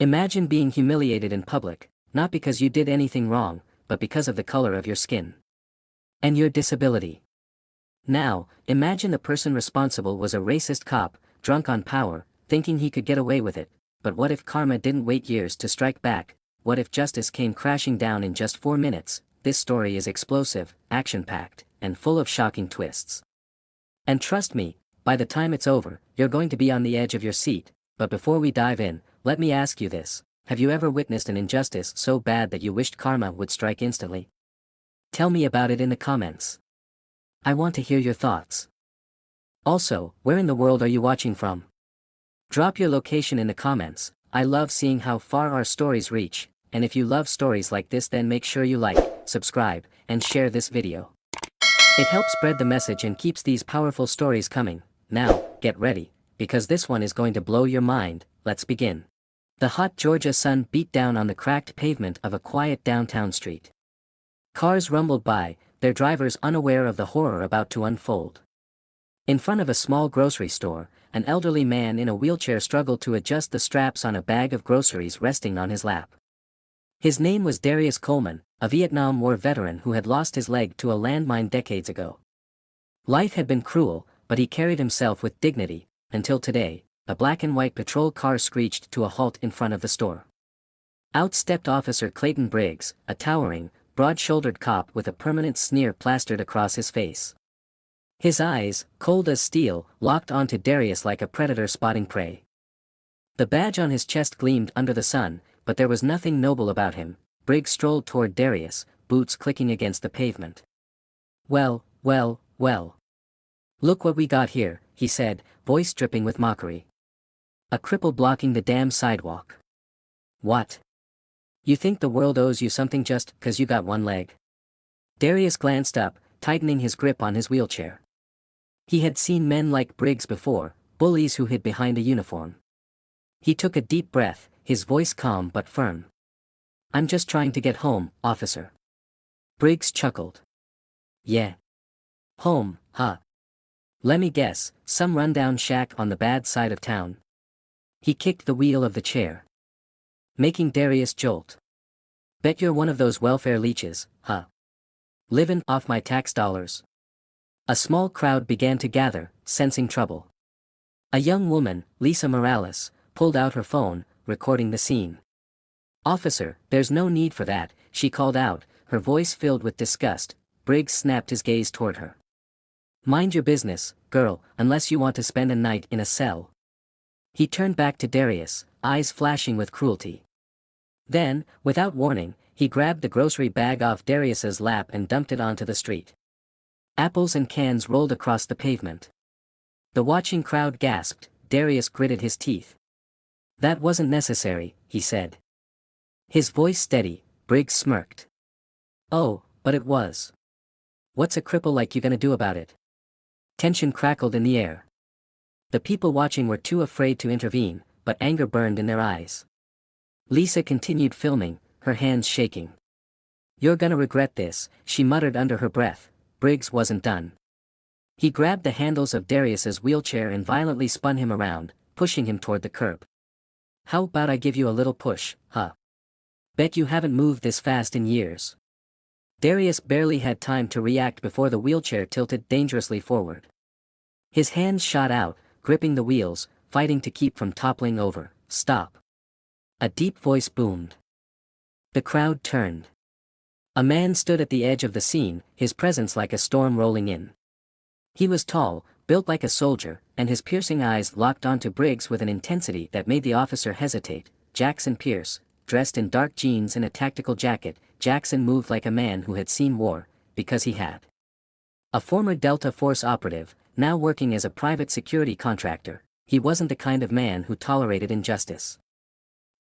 Imagine being humiliated in public, not because you did anything wrong, but because of the color of your skin. And your disability. Now, imagine the person responsible was a racist cop, drunk on power, thinking he could get away with it. But what if karma didn't wait years to strike back? What if justice came crashing down in just 4 minutes? This story is explosive, action-packed, and full of shocking twists. And trust me, by the time it's over, you're going to be on the edge of your seat. But before we dive in, let me ask you this. Have you ever witnessed an injustice so bad that you wished karma would strike instantly? Tell me about it in the comments. I want to hear your thoughts. Also, where in the world are you watching from? Drop your location in the comments. I love seeing how far our stories reach, and if you love stories like this, then make sure you like, subscribe, and share this video. It helps spread the message and keeps these powerful stories coming. Now, get ready, because this one is going to blow your mind. Let's begin. The hot Georgia sun beat down on the cracked pavement of a quiet downtown street. Cars rumbled by, their drivers unaware of the horror about to unfold. In front of a small grocery store, an elderly man in a wheelchair struggled to adjust the straps on a bag of groceries resting on his lap. His name was Darius Coleman, a Vietnam War veteran who had lost his leg to a landmine decades ago. Life had been cruel, but he carried himself with dignity, until today. A black and white patrol car screeched to a halt in front of the store. Out stepped Officer Clayton Briggs, a towering, broad-shouldered cop with a permanent sneer plastered across his face. His eyes, cold as steel, locked onto Darius like a predator spotting prey. The badge on his chest gleamed under the sun, but there was nothing noble about him. Briggs strolled toward Darius, boots clicking against the pavement. "Well, well, well. Look what we got here," he said, voice dripping with mockery. "A cripple blocking the damn sidewalk. What? You think the world owes you something just 'cause you got one leg?" Darius glanced up, tightening his grip on his wheelchair. He had seen men like Briggs before, bullies who hid behind a uniform. He took a deep breath, his voice calm but firm. "I'm just trying to get home, officer." Briggs chuckled. "Yeah. Home, huh? Let me guess, some rundown shack on the bad side of town." He kicked the wheel of the chair, making Darius jolt. "Bet you're one of those welfare leeches, huh? Livin' off my tax dollars." A small crowd began to gather, sensing trouble. A young woman, Lisa Morales, pulled out her phone, recording the scene. "Officer, there's no need for that," she called out, her voice filled with disgust. Briggs snapped his gaze toward her. "Mind your business, girl, unless you want to spend a night in a cell." He turned back to Darius, eyes flashing with cruelty. Then, without warning, he grabbed the grocery bag off Darius's lap and dumped it onto the street. Apples and cans rolled across the pavement. The watching crowd gasped. Darius gritted his teeth. "That wasn't necessary," he said. His voice steady. Briggs smirked. "Oh, but it was. What's a cripple like you gonna do about it?" Tension crackled in the air. The people watching were too afraid to intervene, but anger burned in their eyes. Lisa continued filming, her hands shaking. "You're gonna regret this," she muttered under her breath. Briggs wasn't done. He grabbed the handles of Darius's wheelchair and violently spun him around, pushing him toward the curb. "How about I give you a little push, huh? Bet you haven't moved this fast in years." Darius barely had time to react before the wheelchair tilted dangerously forward. His hands shot out, gripping the wheels, fighting to keep from toppling over. "Stop." A deep voice boomed. The crowd turned. A man stood at the edge of the scene, his presence like a storm rolling in. He was tall, built like a soldier, and his piercing eyes locked onto Briggs with an intensity that made the officer hesitate. Jackson Pierce, dressed in dark jeans and a tactical jacket. Jackson moved like a man who had seen war, because he had. A former Delta Force operative, now working as a private security contractor, he wasn't the kind of man who tolerated injustice.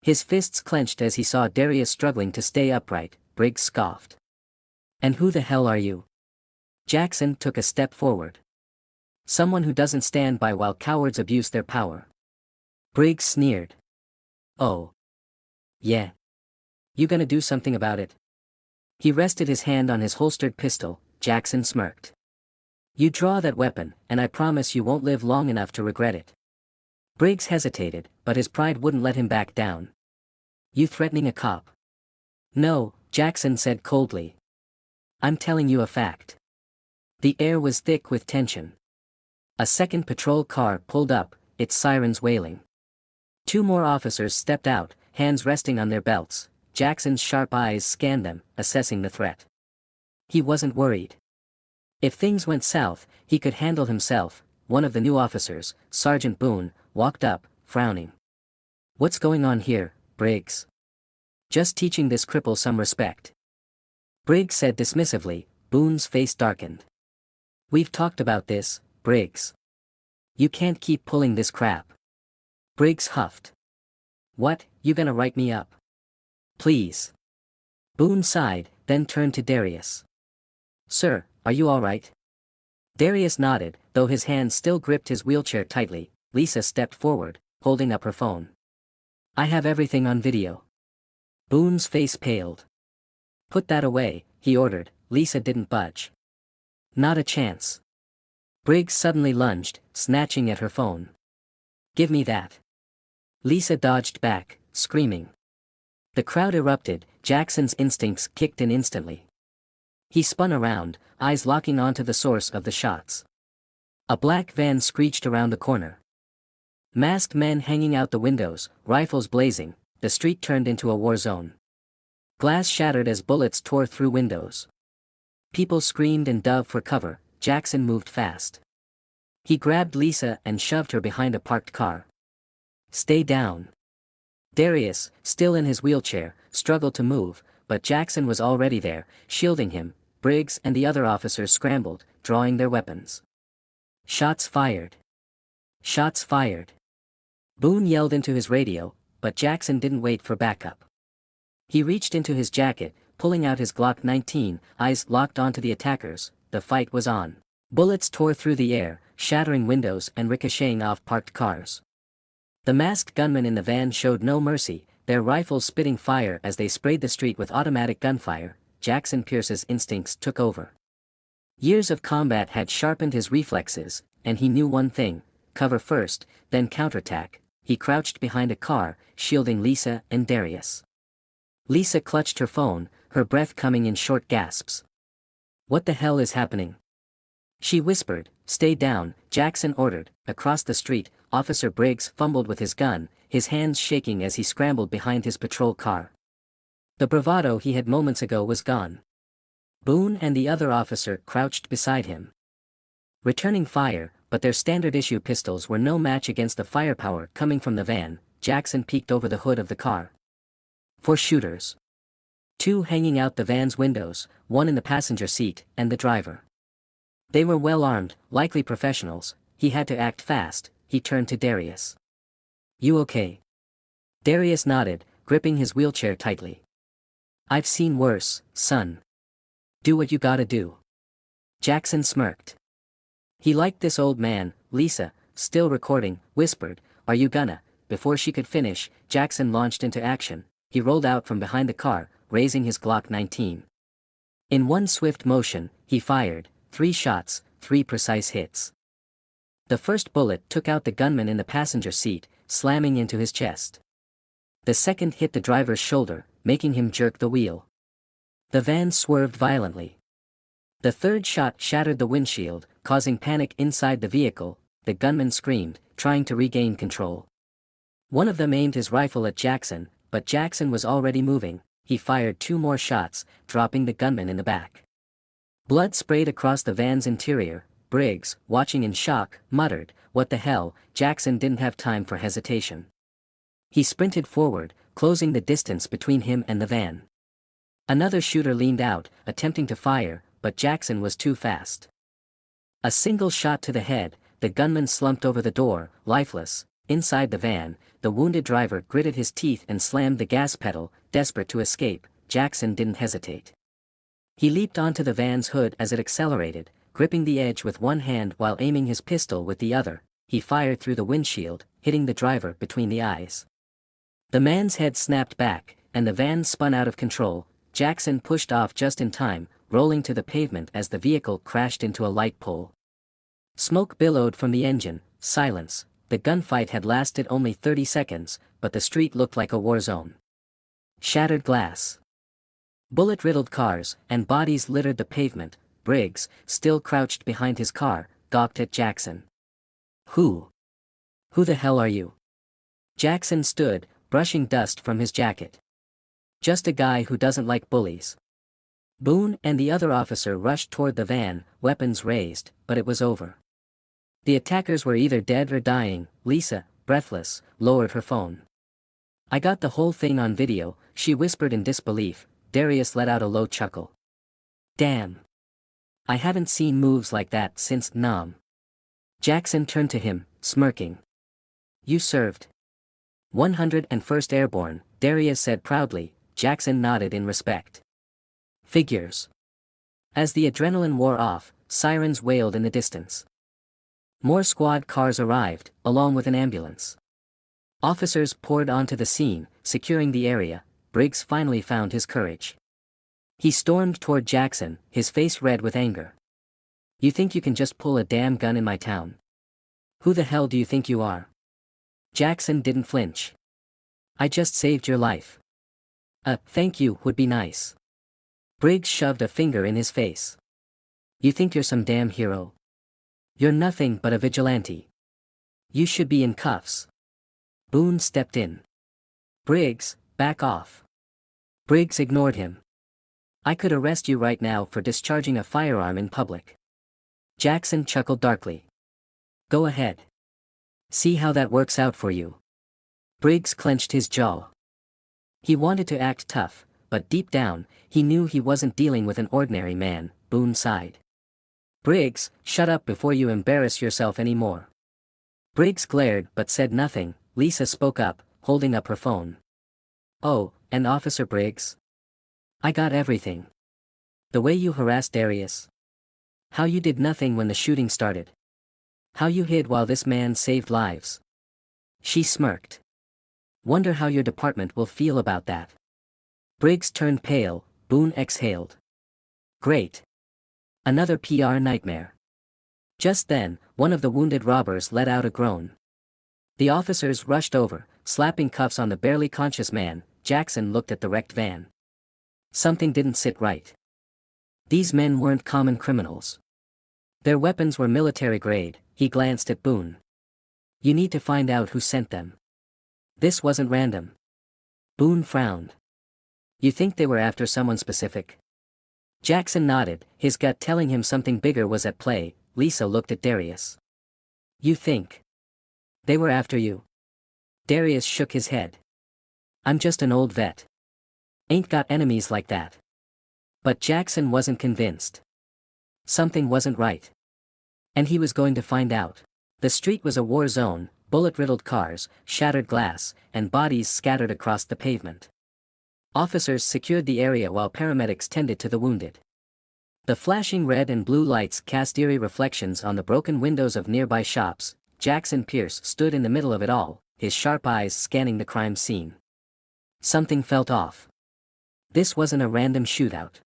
His fists clenched as he saw Darius struggling to stay upright. Briggs scoffed. "And who the hell are you?" Jackson took a step forward. "Someone who doesn't stand by while cowards abuse their power." Briggs sneered. "Oh. Yeah. You gonna do something about it?" He rested his hand on his holstered pistol. Jackson smirked. "You draw that weapon, and I promise you won't live long enough to regret it." Briggs hesitated, but his pride wouldn't let him back down. You threatening a cop? No, Jackson said coldly. I'm telling you a fact. The air was thick with tension. A second patrol car pulled up, its sirens wailing. Two more officers stepped out, hands resting on their belts. Jackson's sharp eyes scanned them, assessing the threat. He wasn't worried. If things went south, he could handle himself. One of the new officers, Sergeant Boone, walked up, frowning. What's going on here, Briggs? Just teaching this cripple some respect. Briggs said dismissively. Boone's face darkened. We've talked about this, Briggs. You can't keep pulling this crap. Briggs huffed. What, you gonna write me up? Please. Boone sighed, then turned to Darius. Sir, are you all right? Darius nodded, though his hand still gripped his wheelchair tightly. Lisa stepped forward, holding up her phone. I have everything on video. Boone's face paled. Put that away, he ordered. Lisa didn't budge. Not a chance. Briggs suddenly lunged, snatching at her phone. Give me that. Lisa dodged back, screaming. The crowd erupted. Jackson's instincts kicked in instantly. He spun around, eyes locking onto the source of the shots. A black van screeched around the corner. Masked men hanging out the windows, rifles blazing, the street turned into a war zone. Glass shattered as bullets tore through windows. People screamed and dove for cover. Jackson moved fast. He grabbed Lisa and shoved her behind a parked car. Stay down. Darius, still in his wheelchair, struggled to move, but Jackson was already there, shielding him. Briggs and the other officers scrambled, drawing their weapons. Shots fired. Shots fired. Boone yelled into his radio, but Jackson didn't wait for backup. He reached into his jacket, pulling out his Glock 19, eyes locked onto the attackers. The fight was on. Bullets tore through the air, shattering windows and ricocheting off parked cars. The masked gunmen in the van showed no mercy, their rifles spitting fire as they sprayed the street with automatic gunfire. Jackson Pierce's instincts took over. Years of combat had sharpened his reflexes, and he knew one thing: cover first, then counterattack. He crouched behind a car, shielding Lisa and Darius. Lisa clutched her phone, her breath coming in short gasps. What the hell is happening? She whispered. Stay down, Jackson ordered. Across the street, Officer Briggs fumbled with his gun, his hands shaking as he scrambled behind his patrol car. The bravado he had moments ago was gone. Boone and the other officer crouched beside him, returning fire, but their standard-issue pistols were no match against the firepower coming from the van. Jackson peeked over the hood of the car. 4 shooters. 2 hanging out the van's windows, 1 in the passenger seat, and the driver. They were well armed, likely professionals. He had to act fast. He turned to Darius. You okay? Darius nodded, gripping his wheelchair tightly. I've seen worse, son. Do what you gotta do. Jackson smirked. He liked this old man. Lisa, still recording, whispered, Are you gonna? Before she could finish, Jackson launched into action. He rolled out from behind the car, raising his Glock 19. In one swift motion, he fired 3 shots, 3 precise hits. The first bullet took out the gunman in the passenger seat, slamming into his chest. The second hit the driver's shoulder, making him jerk the wheel. The van swerved violently. The third shot shattered the windshield, causing panic inside the vehicle. The gunman screamed, trying to regain control. One of them aimed his rifle at Jackson, but Jackson was already moving. He fired 2 more shots, dropping the gunman in the back. Blood sprayed across the van's interior. Briggs, watching in shock, muttered, What the hell? Jackson didn't have time for hesitation. He sprinted forward, closing the distance between him and the van. Another shooter leaned out, attempting to fire, but Jackson was too fast. A single shot to the head, the gunman slumped over the door, lifeless. Inside the van, the wounded driver gritted his teeth and slammed the gas pedal, desperate to escape. Jackson didn't hesitate. He leaped onto the van's hood as it accelerated, gripping the edge with one hand while aiming his pistol with the other. He fired through the windshield, hitting the driver between the eyes. The man's head snapped back, and the van spun out of control. Jackson pushed off just in time, rolling to the pavement as the vehicle crashed into a light pole. Smoke billowed from the engine. Silence. The gunfight had lasted only 30 seconds, but the street looked like a war zone. shattered glass. Bullet-riddled cars and bodies littered the pavement. Briggs, still crouched behind his car, gawked at Jackson. Who the hell are you? Jackson stood, brushing dust from his jacket. Just a guy who doesn't like bullies. Boone and the other officer rushed toward the van, weapons raised, but it was over. The attackers were either dead or dying. Lisa, breathless, lowered her phone. I got the whole thing on video, she whispered in disbelief. Darius let out a low chuckle. Damn. I haven't seen moves like that since Nam. Jackson turned to him, smirking. You served 101st Airborne, Darius said proudly. Jackson nodded in respect. Figures. As the adrenaline wore off, sirens wailed in the distance. More squad cars arrived, along with an ambulance. Officers poured onto the scene, securing the area. Briggs finally found his courage. He stormed toward Jackson, his face red with anger. You think you can just pull a damn gun in my town? Who the hell do you think you are? Jackson didn't flinch. I just saved your life. Thank you would be nice. Briggs shoved a finger in his face. You think you're some damn hero? You're nothing but a vigilante. You should be in cuffs. Boone stepped in. Briggs, back off. Briggs ignored him. I could arrest you right now for discharging a firearm in public. Jackson chuckled darkly. Go ahead. See how that works out for you. Briggs clenched his jaw. He wanted to act tough, but deep down, he knew he wasn't dealing with an ordinary man. Boone sighed. Briggs, shut up before you embarrass yourself anymore. Briggs glared but said nothing. Lisa spoke up, holding up her phone. Oh, and Officer Briggs? I got everything. The way you harassed Darius. How you did nothing when the shooting started. How you hid while this man saved lives. She smirked. Wonder how your department will feel about that. Briggs turned pale. Boone exhaled. Great. Another PR nightmare. Just then, one of the wounded robbers let out a groan. The officers rushed over, slapping cuffs on the barely conscious man. Jackson looked at the wrecked van. Something didn't sit right. These men weren't common criminals. Their weapons were military grade. He glanced at Boone. You need to find out who sent them. This wasn't random. Boone frowned. You think they were after someone specific? Jackson nodded, his gut telling him something bigger was at play. Lisa looked at Darius. You think they were after you? Darius shook his head. I'm just an old vet. Ain't got enemies like that. But Jackson wasn't convinced. Something wasn't right. And he was going to find out. The street was a war zone, bullet-riddled cars, shattered glass, and bodies scattered across the pavement. Officers secured the area while paramedics tended to the wounded. The flashing red and blue lights cast eerie reflections on the broken windows of nearby shops. Jackson Pierce stood in the middle of it all, his sharp eyes scanning the crime scene. Something felt off. This wasn't a random shootout.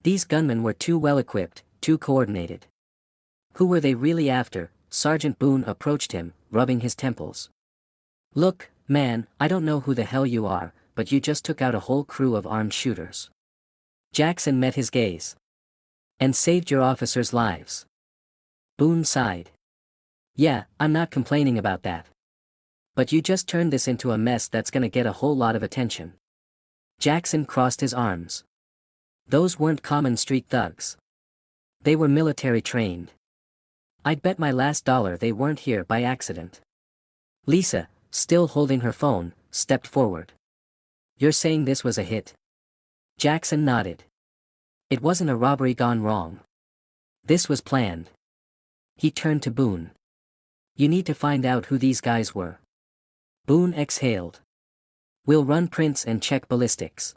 These gunmen were too well equipped, too coordinated. Who were they really after? Sergeant Boone approached him, rubbing his temples. Look, man, I don't know who the hell you are, but you just took out a whole crew of armed shooters. Jackson met his gaze. And saved your officers' lives. Boone sighed. Yeah, I'm not complaining about that. But you just turned this into a mess that's gonna get a whole lot of attention. Jackson crossed his arms. Those weren't common street thugs. They were military trained. I'd bet my last dollar they weren't here by accident. Lisa, still holding her phone, stepped forward. You're saying this was a hit? Jackson nodded. It wasn't a robbery gone wrong. This was planned. He turned to Boone. You need to find out who these guys were. Boone exhaled. We'll run prints and check ballistics.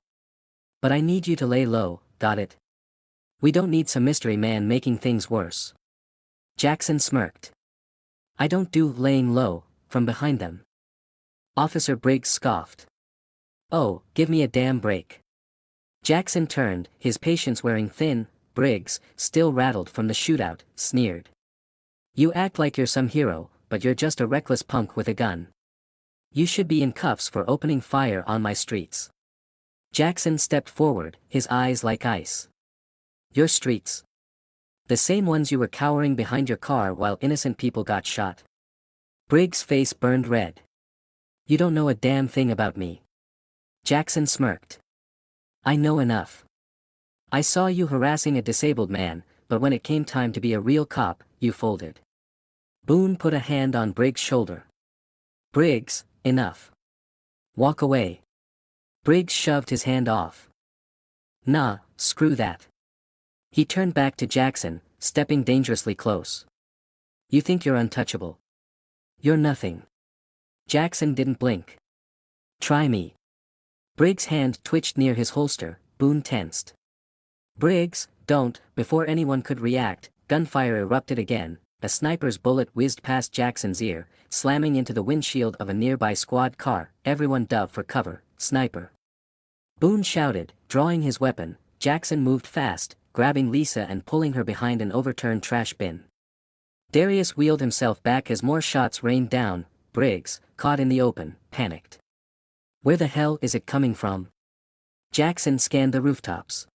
But I need you to lay low, got it? We don't need some mystery man making things worse. Jackson smirked. I don't do laying low, from behind them. Officer Briggs scoffed. Oh, give me a damn break. Jackson turned, his patience wearing thin. Briggs, still rattled from the shootout, sneered. You act like you're some hero, but you're just a reckless punk with a gun. You should be in cuffs for opening fire on my streets. Jackson stepped forward, his eyes like ice. Your streets. The same ones you were cowering behind your car while innocent people got shot. Briggs' face burned red. You don't know a damn thing about me. Jackson smirked. I know enough. I saw you harassing a disabled man, but when it came time to be a real cop, you folded. Boone put a hand on Briggs' shoulder. Briggs, enough. Walk away. Briggs shoved his hand off. Nah, screw that. He turned back to Jackson, stepping dangerously close. You think you're untouchable. You're nothing. Jackson didn't blink. Try me. Briggs' hand twitched near his holster, Boone tensed. Briggs, don't. Before anyone could react, gunfire erupted again. A sniper's bullet whizzed past Jackson's ear, slamming into the windshield of a nearby squad car. Everyone dove for cover. Sniper. Boone shouted, drawing his weapon. Jackson moved fast, grabbing Lisa and pulling her behind an overturned trash bin. Darius wheeled himself back as more shots rained down. Briggs, caught in the open, panicked. Where the hell is it coming from? Jackson scanned the rooftops.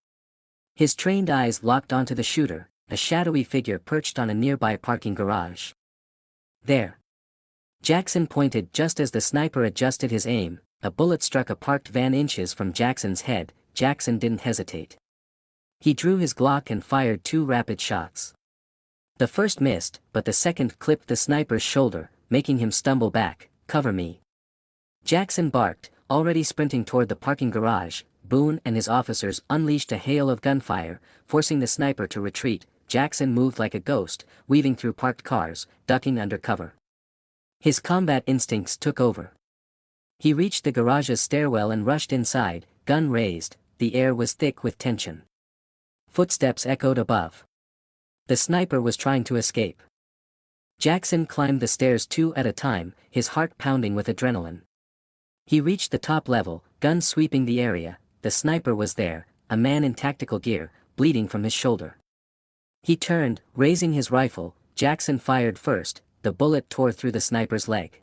His trained eyes locked onto the shooter, a shadowy figure perched on a nearby parking garage. There. Jackson pointed just as the sniper adjusted his aim. A bullet struck a parked van inches from Jackson's head. Jackson didn't hesitate. He drew his Glock and fired 2 rapid shots. The first missed, but the second clipped the sniper's shoulder, making him stumble back. Cover me. Jackson barked, already sprinting toward the parking garage. Boone and his officers unleashed a hail of gunfire, forcing the sniper to retreat. Jackson moved like a ghost, weaving through parked cars, ducking under cover. His combat instincts took over. He reached the garage's stairwell and rushed inside, gun raised. The air was thick with tension. Footsteps echoed above. The sniper was trying to escape. Jackson climbed the stairs 2 at a time, his heart pounding with adrenaline. He reached the top level, guns sweeping the area. The sniper was there, a man in tactical gear, bleeding from his shoulder. He turned, raising his rifle. Jackson fired first. The bullet tore through the sniper's leg.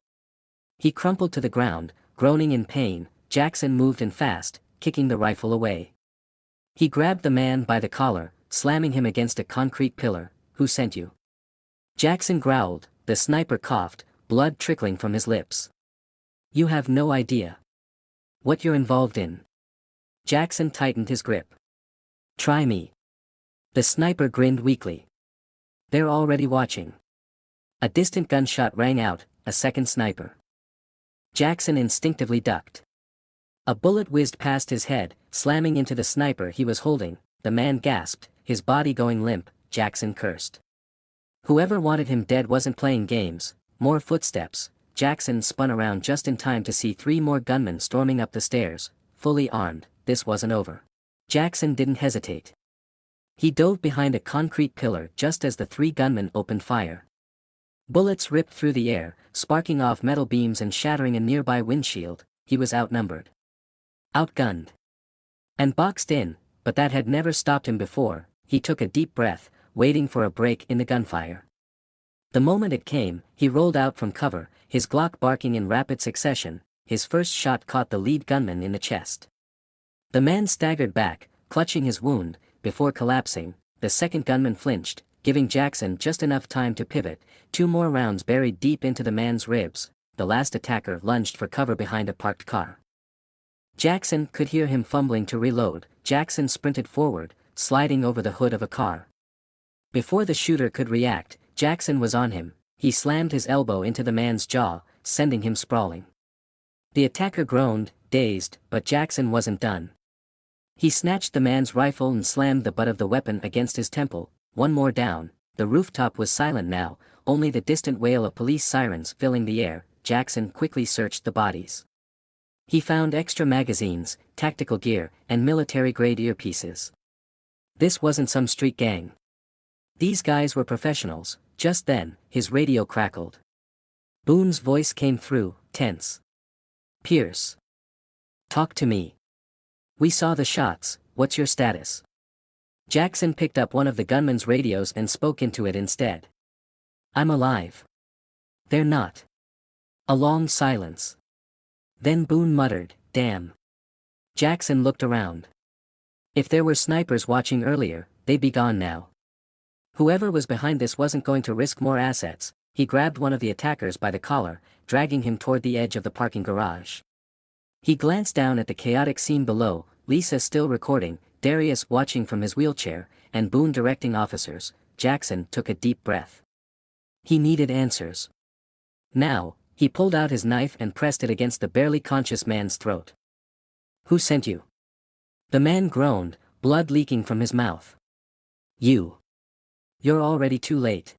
He crumpled to the ground, groaning in pain. Jackson moved in fast, kicking the rifle away. He grabbed the man by the collar, slamming him against a concrete pillar. Who sent you? Jackson growled. The sniper coughed, blood trickling from his lips. You have no idea what you're involved in. Jackson tightened his grip. Try me. The sniper grinned weakly. They're already watching. A distant gunshot rang out, a second sniper. Jackson instinctively ducked. A bullet whizzed past his head, slamming into the sniper he was holding. The man gasped, his body going limp. Jackson cursed. Whoever wanted him dead wasn't playing games. More footsteps. Jackson spun around just in time to see 3 more gunmen storming up the stairs, fully armed. This wasn't over. Jackson didn't hesitate. He dove behind a concrete pillar just as the 3 gunmen opened fire. Bullets ripped through the air, sparking off metal beams and shattering a nearby windshield. He was outnumbered. Outgunned. And boxed in, but that had never stopped him before. He took a deep breath, waiting for a break in the gunfire. The moment it came, he rolled out from cover, his Glock barking in rapid succession. His first shot caught the lead gunman in the chest. The man staggered back, clutching his wound. Before collapsing, the second gunman flinched, giving Jackson just enough time to pivot. 2 more rounds buried deep into the man's ribs. The last attacker lunged for cover behind a parked car. Jackson could hear him fumbling to reload. Jackson sprinted forward, sliding over the hood of a car. Before the shooter could react, Jackson was on him. He slammed his elbow into the man's jaw, sending him sprawling. The attacker groaned, dazed, but Jackson wasn't done. He snatched the man's rifle and slammed the butt of the weapon against his temple. 1 more down. The rooftop was silent now, only the distant wail of police sirens filling the air. Jackson quickly searched the bodies. He found extra magazines, tactical gear, and military-grade earpieces. This wasn't some street gang. These guys were professionals. Just then, his radio crackled. Boone's voice came through, tense. Pierce. Talk to me. We saw the shots. What's your status? Jackson picked up one of the gunman's radios and spoke into it instead. I'm alive. They're not. A long silence. Then Boone muttered, damn. Jackson looked around. If there were snipers watching earlier, they'd be gone now. Whoever was behind this wasn't going to risk more assets. He grabbed one of the attackers by the collar, dragging him toward the edge of the parking garage. He glanced down at the chaotic scene below, Lisa still recording, Darius watching from his wheelchair, and Boone directing officers. Jackson took a deep breath. He needed answers. Now, he pulled out his knife and pressed it against the barely conscious man's throat. "Who sent you?" The man groaned, blood leaking from his mouth. "You. You're already too late."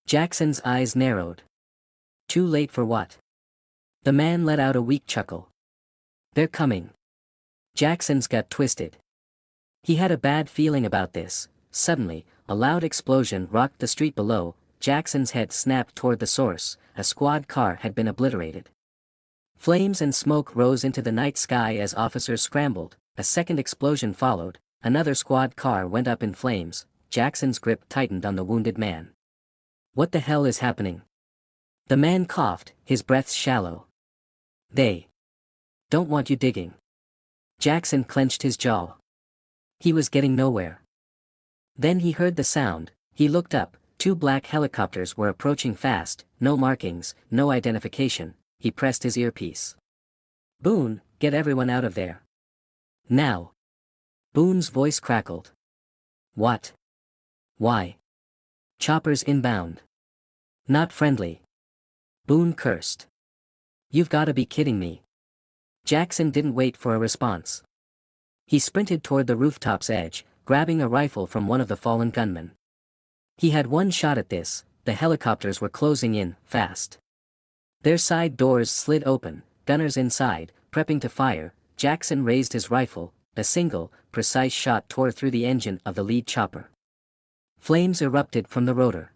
Jackson's eyes narrowed. "Too late for what?" The man let out a weak chuckle. "They're coming." Jackson's gut twisted. He had a bad feeling about this. Suddenly, a loud explosion rocked the street below. Jackson's head snapped toward the source. A squad car had been obliterated. Flames and smoke rose into the night sky as officers scrambled. A second explosion followed. Another squad car went up in flames. Jackson's grip tightened on the wounded man. "What the hell is happening?" The man coughed, his breath shallow. "They don't want you digging." Jackson clenched his jaw. He was getting nowhere. Then he heard the sound. He looked up. 2 black helicopters were approaching fast, no markings, no identification. He pressed his earpiece. "Boone, get everyone out of there. Now." Boone's voice crackled. "What? Why?" "Choppers inbound. Not friendly." Boone cursed. "You've gotta be kidding me." Jackson didn't wait for a response. He sprinted toward the rooftop's edge, grabbing a rifle from one of the fallen gunmen. He had one shot at this. The helicopters were closing in, fast. Their side doors slid open, gunners inside, prepping to fire. Jackson raised his rifle. A single, precise shot tore through the engine of the lead chopper. Flames erupted from the rotor.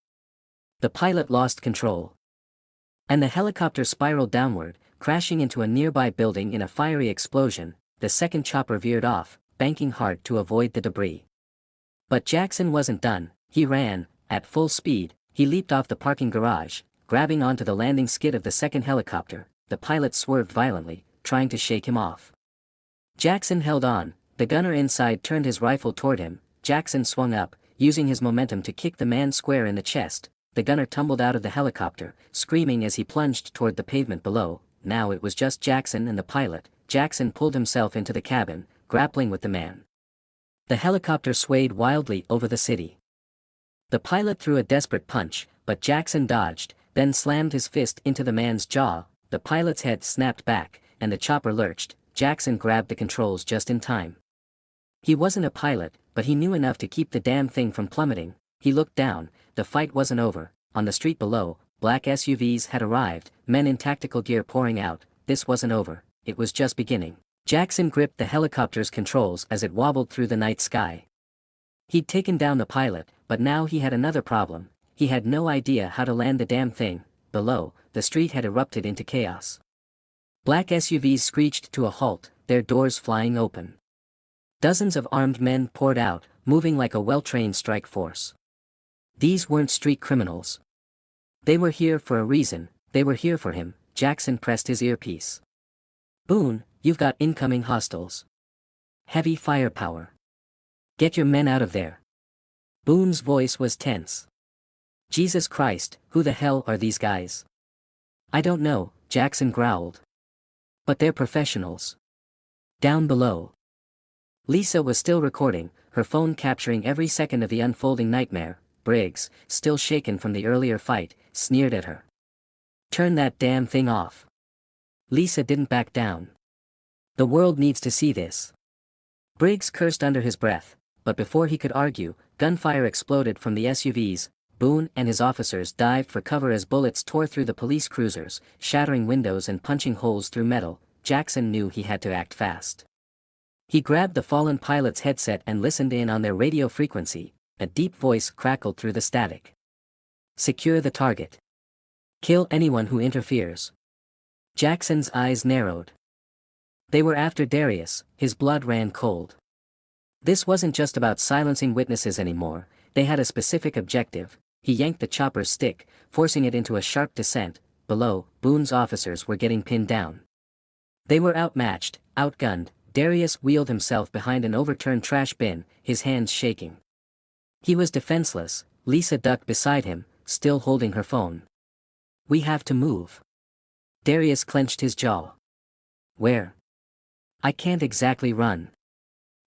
The pilot lost control. And the helicopter spiraled downward, crashing into a nearby building in a fiery explosion. The second chopper veered off, banking hard to avoid the debris. But Jackson wasn't done. He ran, at full speed. He leaped off the parking garage, grabbing onto the landing skid of the second helicopter. The pilot swerved violently, trying to shake him off. Jackson held on. The gunner inside turned his rifle toward him. Jackson swung up, using his momentum to kick the man square in the chest. The gunner tumbled out of the helicopter, screaming as he plunged toward the pavement below. Now it was just Jackson and the pilot. Jackson pulled himself into the cabin, grappling with the man. The helicopter swayed wildly over the city. The pilot threw a desperate punch, but Jackson dodged, then slammed his fist into the man's jaw. The pilot's head snapped back, and the chopper lurched. Jackson grabbed the controls just in time. He wasn't a pilot, but he knew enough to keep the damn thing from plummeting. He looked down. The fight wasn't over. On the street below, black SUVs had arrived, men in tactical gear pouring out. This wasn't over. It was just beginning. Jackson gripped the helicopter's controls as it wobbled through the night sky. He'd taken down the pilot, but now he had another problem. He had no idea how to land the damn thing. Below, the street had erupted into chaos. Black SUVs screeched to a halt, their doors flying open. Dozens of armed men poured out, moving like a well-trained strike force. These weren't street criminals. They were here for a reason. They were here for him. Jackson pressed his earpiece. "Boone, you've got incoming hostiles. Heavy firepower. Get your men out of there." Boone's voice was tense. "Jesus Christ, who the hell are these guys?" "I don't know," Jackson growled. "But they're professionals." Down below. Lisa was still recording, her phone capturing every second of the unfolding nightmare. Briggs, still shaken from the earlier fight, sneered at her. "Turn that damn thing off." Lisa didn't back down. "The world needs to see this." Briggs cursed under his breath, but before he could argue, gunfire exploded from the SUVs. Boone and his officers dived for cover as bullets tore through the police cruisers, shattering windows and punching holes through metal. Jackson knew he had to act fast. He grabbed the fallen pilot's headset and listened in on their radio frequency. A deep voice crackled through the static. "Secure the target. Kill anyone who interferes." Jackson's eyes narrowed. They were after Darius. His blood ran cold. This wasn't just about silencing witnesses anymore. They had a specific objective. He yanked the chopper's stick, forcing it into a sharp descent. Below, Boone's officers were getting pinned down. They were outmatched, outgunned. Darius wheeled himself behind an overturned trash bin, his hands shaking. He was defenseless. Lisa ducked beside him, still holding her phone. "We have to move." Darius clenched his jaw. "Where?" "I can't exactly run."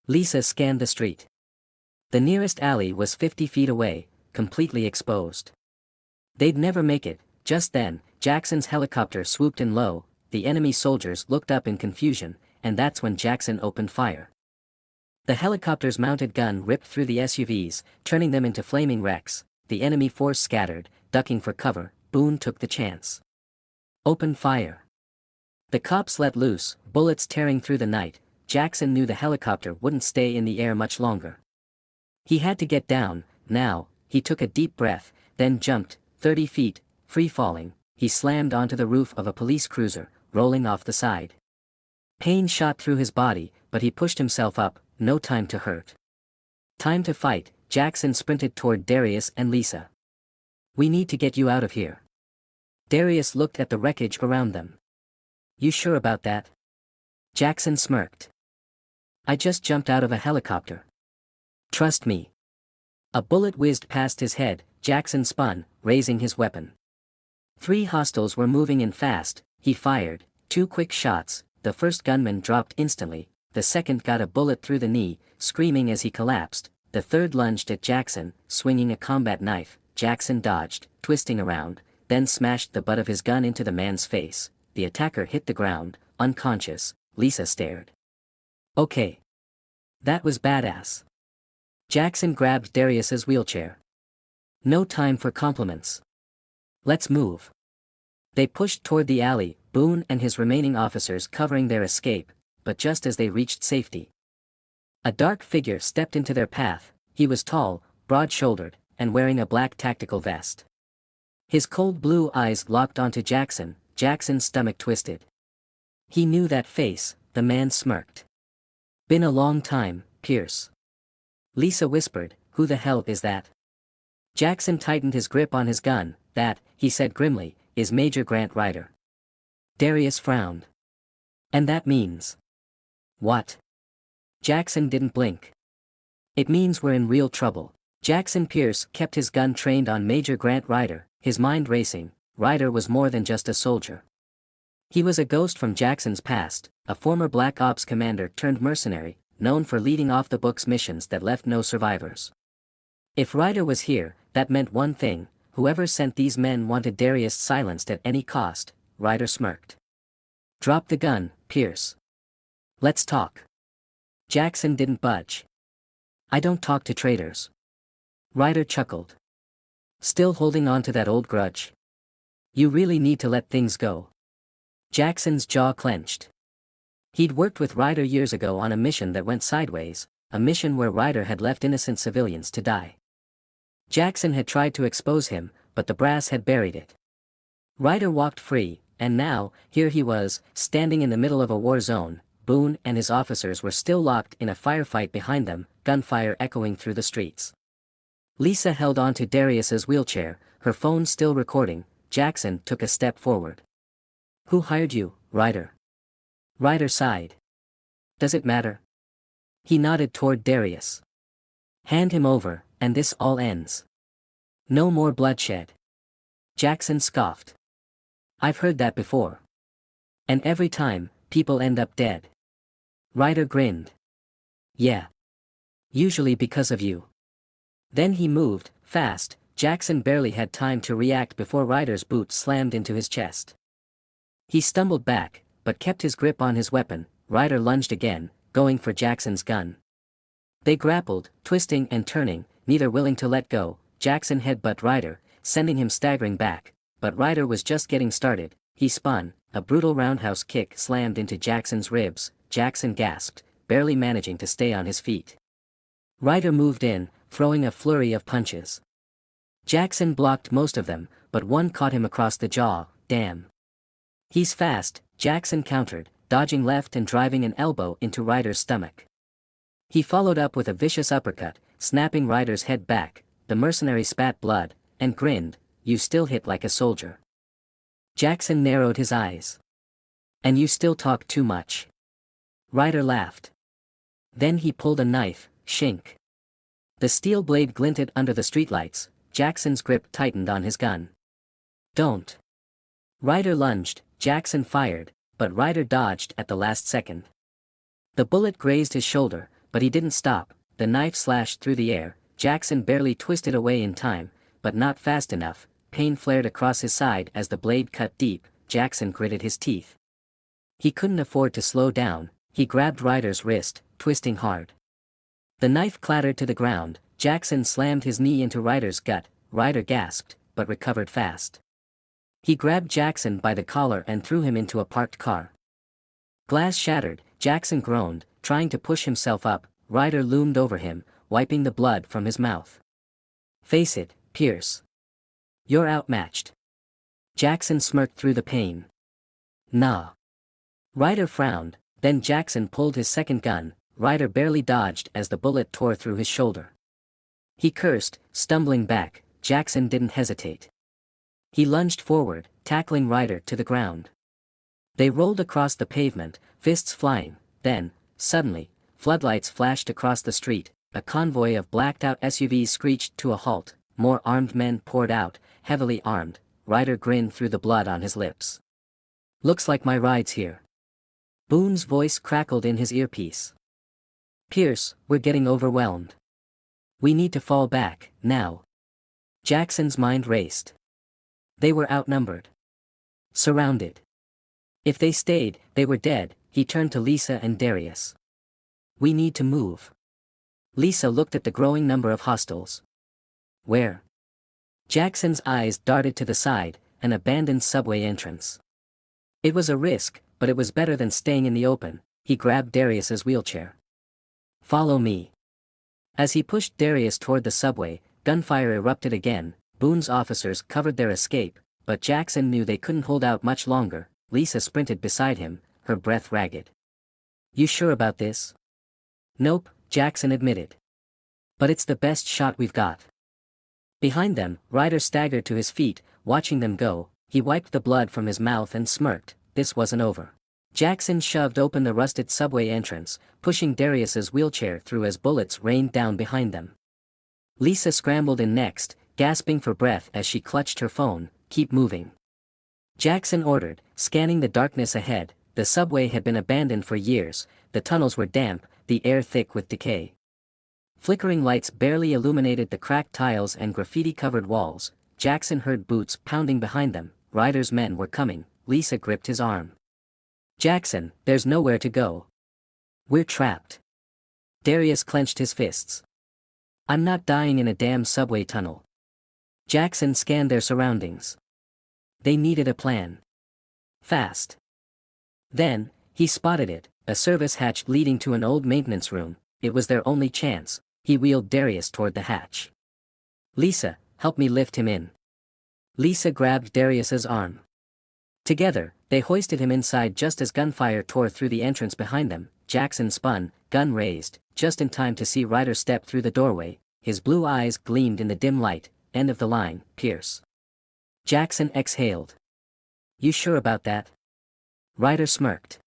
Lisa scanned the street. The nearest alley was 50 feet away, completely exposed. They'd never make it. Just then, Jackson's helicopter swooped in low, the enemy soldiers looked up in confusion, and that's when Jackson opened fire. The helicopter's mounted gun ripped through the SUVs, turning them into flaming wrecks. The enemy force scattered, ducking for cover. Boone took the chance. "Open fire." The cops let loose, bullets tearing through the night. Jackson knew the helicopter wouldn't stay in the air much longer. He had to get down, now. He took a deep breath, then jumped, 30 feet, free-falling. He slammed onto the roof of a police cruiser, rolling off the side. Pain shot through his body, but he pushed himself up. No time to hurt. Time to fight. Jackson sprinted toward Darius and Lisa. "We need to get you out of here." Darius looked at the wreckage around them. "You sure about that?" Jackson smirked. "I just jumped out of a helicopter. Trust me." A bullet whizzed past his head. Jackson spun, raising his weapon. 3 hostiles were moving in fast. He fired 2 quick shots. The first gunman dropped instantly. The second got a bullet through the knee, screaming as he collapsed. The third lunged at Jackson, swinging a combat knife. Jackson dodged, twisting around, then smashed the butt of his gun into the man's face. The attacker hit the ground, unconscious. Lisa stared. "Okay. That was badass." Jackson grabbed Darius's wheelchair. "No time for compliments. Let's move." They pushed toward the alley, Boone and his remaining officers covering their escape, but just as they reached safety, a dark figure stepped into their path. He was tall, broad-shouldered, and wearing a black tactical vest. His cold blue eyes locked onto Jackson. Jackson's stomach twisted. He knew that face. The man smirked. "Been a long time, Pierce." Lisa whispered, "Who the hell is that?" Jackson tightened his grip on his gun. "That," he said grimly, "is Major Grant Ryder." Darius frowned. "And that means?" "What?" Jackson didn't blink. "It means we're in real trouble." Jackson Pierce kept his gun trained on Major Grant Ryder, his mind racing. Ryder was more than just a soldier. He was a ghost from Jackson's past, a former Black Ops commander turned mercenary, known for leading off-the-books missions that left no survivors. If Ryder was here, that meant one thing: whoever sent these men wanted Darius silenced at any cost. Ryder smirked. "Drop the gun, Pierce. Let's talk." Jackson didn't budge. "I don't talk to traitors." Ryder chuckled. "Still holding on to that old grudge? You really need to let things go." Jackson's jaw clenched. He'd worked with Ryder years ago on a mission that went sideways, a mission where Ryder had left innocent civilians to die. Jackson had tried to expose him, but the brass had buried it. Ryder walked free, and now, here he was, standing in the middle of a war zone. Boone and his officers were still locked in a firefight behind them, gunfire echoing through the streets. Lisa held on to Darius's wheelchair, her phone still recording. Jackson took a step forward. "Who hired you, Ryder?" Ryder sighed. "Does it matter?" He nodded toward Darius. "Hand him over, and this all ends. No more bloodshed." Jackson scoffed. "I've heard that before. And every time, people end up dead." Ryder grinned. "Yeah. Usually because of you." Then he moved, fast. Jackson barely had time to react before Ryder's boot slammed into his chest. He stumbled back, but kept his grip on his weapon. Ryder lunged again, going for Jackson's gun. They grappled, twisting and turning, neither willing to let go. Jackson headbutted Ryder, sending him staggering back, but Ryder was just getting started. He spun, a brutal roundhouse kick slammed into Jackson's ribs. Jackson gasped, barely managing to stay on his feet. Ryder moved in, throwing a flurry of punches. Jackson blocked most of them, but one caught him across the jaw. "Damn. He's fast," Jackson countered, dodging left and driving an elbow into Ryder's stomach. He followed up with a vicious uppercut, snapping Ryder's head back. The mercenary spat blood, and grinned. "You still hit like a soldier." Jackson narrowed his eyes. "And you still talk too much." Ryder laughed. Then he pulled a knife, shink. The steel blade glinted under the streetlights. Jackson's grip tightened on his gun. Don't. Ryder lunged, Jackson fired, but Ryder dodged at the last second. The bullet grazed his shoulder, but he didn't stop. The knife slashed through the air. Jackson barely twisted away in time, but not fast enough. Pain flared across his side as the blade cut deep. Jackson gritted his teeth. He couldn't afford to slow down. He grabbed Ryder's wrist, twisting hard. The knife clattered to the ground. Jackson slammed his knee into Ryder's gut. Ryder gasped, but recovered fast. He grabbed Jackson by the collar and threw him into a parked car. Glass shattered. Jackson groaned, trying to push himself up. Ryder loomed over him, wiping the blood from his mouth. Face it, Pierce. You're outmatched. Jackson smirked through the pain. Nah. Ryder frowned, then Jackson pulled his second gun. Ryder barely dodged as the bullet tore through his shoulder. He cursed, stumbling back. Jackson didn't hesitate. He lunged forward, tackling Ryder to the ground. They rolled across the pavement, fists flying. Then, suddenly, floodlights flashed across the street. A convoy of blacked-out SUVs screeched to a halt. More armed men poured out, heavily armed. Ryder grinned through the blood on his lips. Looks like my ride's here. Boone's voice crackled in his earpiece. Pierce, we're getting overwhelmed. We need to fall back, now. Jackson's mind raced. They were outnumbered. Surrounded. If they stayed, they were dead. He turned to Lisa and Darius. We need to move. Lisa looked at the growing number of hostiles. Where? Jackson's eyes darted to the side, an abandoned subway entrance. It was a risk, but it was better than staying in the open. He grabbed Darius's wheelchair. Follow me. As he pushed Darius toward the subway, gunfire erupted again. Boone's officers covered their escape, but Jackson knew they couldn't hold out much longer. Lisa sprinted beside him, her breath ragged. You sure about this? Nope, Jackson admitted. But it's the best shot we've got. Behind them, Ryder staggered to his feet, watching them go. He wiped the blood from his mouth and smirked. This wasn't over. Jackson shoved open the rusted subway entrance, pushing Darius's wheelchair through as bullets rained down behind them. Lisa scrambled in next, gasping for breath as she clutched her phone. Keep moving. Jackson ordered, scanning the darkness ahead. The subway had been abandoned for years. The tunnels were damp, the air thick with decay. Flickering lights barely illuminated the cracked tiles and graffiti-covered walls. Jackson heard boots pounding behind them. Ryder's men were coming. Lisa gripped his arm. Jackson, there's nowhere to go. We're trapped. Darius clenched his fists. I'm not dying in a damn subway tunnel. Jackson scanned their surroundings. They needed a plan. Fast. Then, he spotted it, a service hatch leading to an old maintenance room. It was their only chance. He wheeled Darius toward the hatch. Lisa, help me lift him in. Lisa grabbed Darius's arm. Together, they hoisted him inside just as gunfire tore through the entrance behind them. Jackson spun, gun raised, just in time to see Ryder step through the doorway. His blue eyes gleamed in the dim light. End of the line, Pierce. Jackson exhaled. You sure about that? Ryder smirked.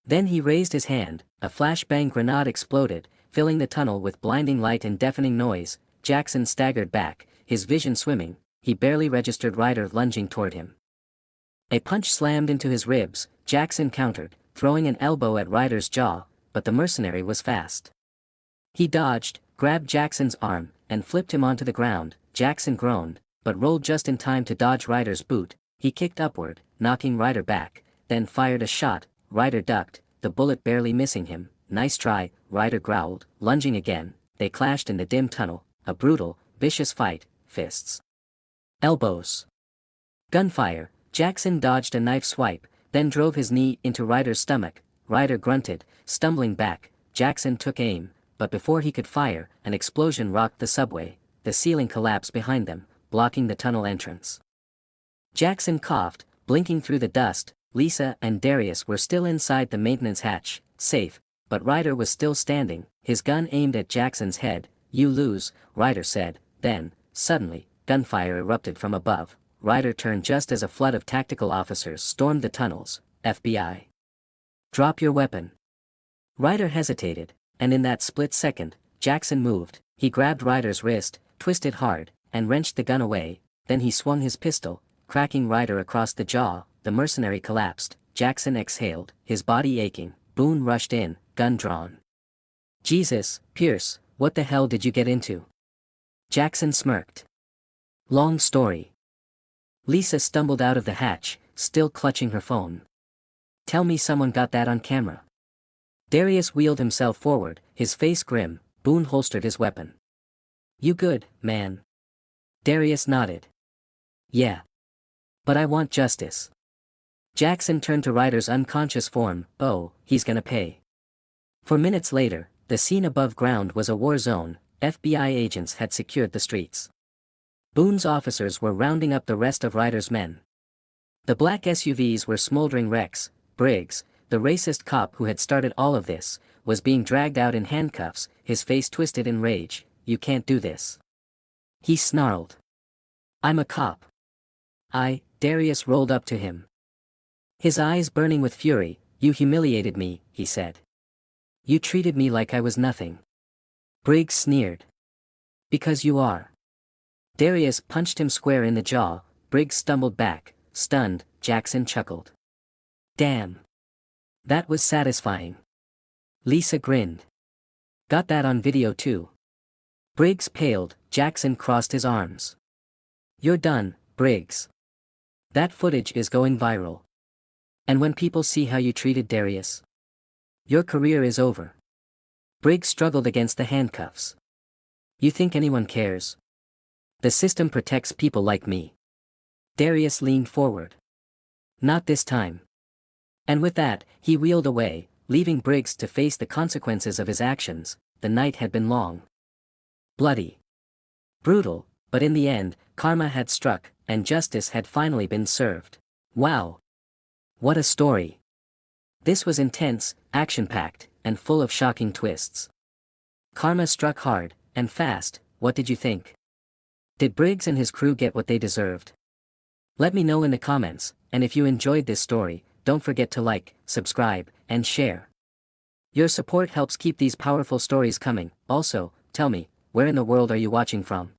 Then he raised his hand. A flashbang grenade exploded, filling the tunnel with blinding light and deafening noise. Jackson staggered back, his vision swimming. He barely registered Ryder lunging toward him. A punch slammed into his ribs. Jackson countered, throwing an elbow at Ryder's jaw, but the mercenary was fast. He dodged, grabbed Jackson's arm, and flipped him onto the ground. Jackson groaned, but rolled just in time to dodge Ryder's boot. He kicked upward, knocking Ryder back, then fired a shot. Ryder ducked, the bullet barely missing him. Nice try, Ryder growled, lunging again. They clashed in the dim tunnel, a brutal, vicious fight. Fists. Elbows. Gunfire. Jackson dodged a knife swipe, then drove his knee into Ryder's stomach. Ryder grunted, stumbling back. Jackson took aim, but before he could fire, an explosion rocked the subway. The ceiling collapsed behind them, blocking the tunnel entrance. Jackson coughed, blinking through the dust. Lisa and Darius were still inside the maintenance hatch, safe, but Ryder was still standing, his gun aimed at Jackson's head. You lose, Ryder said. Then, suddenly, gunfire erupted from above. Ryder turned just as a flood of tactical officers stormed the tunnels. FBI. Drop your weapon. Ryder hesitated, and in that split second, Jackson moved. He grabbed Ryder's wrist, twisted hard, and wrenched the gun away. Then he swung his pistol, cracking Ryder across the jaw. The mercenary collapsed. Jackson exhaled, his body aching. Boone rushed in, gun drawn. "Jesus, Pierce, what the hell did you get into?" Jackson smirked. "Long story." Lisa stumbled out of the hatch, still clutching her phone. "Tell me someone got that on camera." Darius wheeled himself forward, his face grim. Boone holstered his weapon. "You good, man?" Darius nodded. "Yeah. But I want justice." Jackson turned to Ryder's unconscious form. "Oh, he's gonna pay." For minutes later, the scene above ground was a war zone. FBI agents had secured the streets. Boone's officers were rounding up the rest of Ryder's men. The black SUVs were smoldering wrecks. Briggs, the racist cop who had started all of this, was being dragged out in handcuffs, his face twisted in rage. "You can't do this," he snarled. "I'm a cop." Darius rolled up to him, his eyes burning with fury. "You humiliated me," he said. "You treated me like I was nothing." Briggs sneered. "Because you are." Darius punched him square in the jaw. Briggs stumbled back, stunned. Jackson chuckled. "Damn. That was satisfying." Lisa grinned. "Got that on video too." Briggs paled. Jackson crossed his arms. "You're done, Briggs. That footage is going viral. And when people see how you treated Darius, your career is over." Briggs struggled against the handcuffs. "You think anyone cares? The system protects people like me." Darius leaned forward. "Not this time." And with that, he wheeled away, leaving Briggs to face the consequences of his actions. The night had been long, bloody, brutal, but in the end, karma had struck, and justice had finally been served. Wow! What a story! This was intense, action-packed, and full of shocking twists. Karma struck hard, and fast. What did you think? Did Briggs and his crew get what they deserved? Let me know in the comments, and if you enjoyed this story, don't forget to like, subscribe, and share. Your support helps keep these powerful stories coming. Also, tell me, where in the world are you watching from?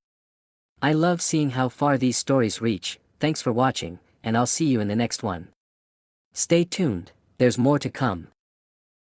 I love seeing how far these stories reach. Thanks for watching, and I'll see you in the next one. Stay tuned, there's more to come.